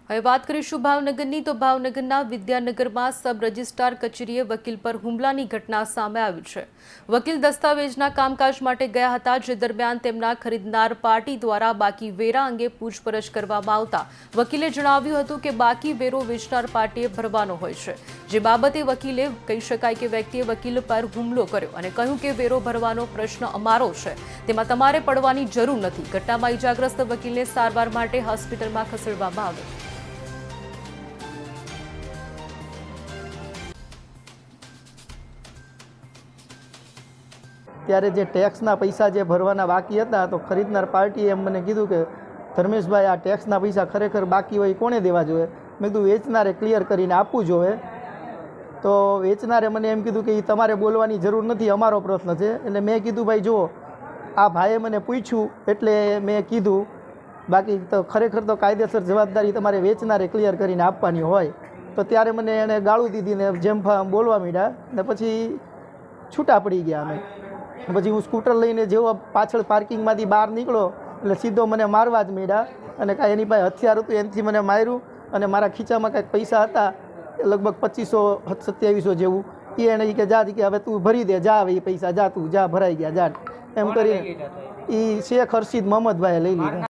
હવે વાત કરીશું ભાવનગરની તો ભાવનગરના વિદ્યાનગરમાં સબ રજિસ્ટ્રાર કચેરીએ વકીલ પર હુમલાની ઘટના સામે આવી છે। વકીલ દસ્તાવેજના કામકાજ માટે ગયા હતા, જે દરમિયાન તેમના ખરીદનાર પાર્ટી દ્વારા બાકી વેરા અંગે પૂછપરછ કરવામાં આવતા વકીલે જણાવ્યું હતું કે બાકી વેરો વેચનાર પાર્ટીએ ભરવાનો હોય છે, જે બાબતે વકીલે કહી શકાય કે વ્યક્તિએ વકીલ પર હુમલો કર્યો અને કહ્યું કે વેરો ભરવાનો પ્રશ્ન અમારો છે, તેમાં તમારે પડવાની જરૂર નથી। ઘટનામાં ઇજાગ્રસ્ત વકીલને સારવાર માટે હોસ્પિટલમાં ખસેડવામાં આવ્યો। ત્યારે જે ટેક્સના પૈસા જે ભરવાના બાકી હતા તો ખરીદનાર પાર્ટીએ એમ મને કીધું કે ધર્મેશભાઈ, આ ટેક્સના પૈસા ખરેખર બાકી હોય કોણે દેવા જોઈએ? મેં કીધું વેચનારે ક્લિયર કરીને આપવું જોઈએ। તો વેચનારે મને એમ કીધું કે એ તમારે બોલવાની જરૂર નથી, અમારો પ્રશ્ન છે। એટલે મેં કીધું ભાઈ જુઓ, આ ભાઈએ મને પૂછ્યું એટલે મેં કીધું, બાકી તો ખરેખર તો કાયદેસર જવાબદારી તમારે વેચનારે ક્લિયર કરીને આપવાની હોય। તો ત્યારે મને એણે ગાળું દીધી ને જેમ બોલવા માંડ્યા ને પછી છૂટા પડી ગયા અમે। પછી હું સ્કૂટર લઈને જેવો પાછળ પાર્કિંગમાંથી બહાર નીકળો એટલે સીધો મને મારવા જ માંડ્યા અને કાંઈ એની પાસે હથિયાર હતું એનાથી મને માર્યું અને મારા ખીચામાં કાંઈક પૈસા હતા લગભગ 2500-2700 જેવું। એ એને કે જા કે હવે તું ભરી દે, જા હવે એ પૈસા જા, તું જા, ભરાઈ ગયા જા, એમ કરીને એ શેખ હર્ષિદ મોહમ્મદભાઈએ લઈ લીધા।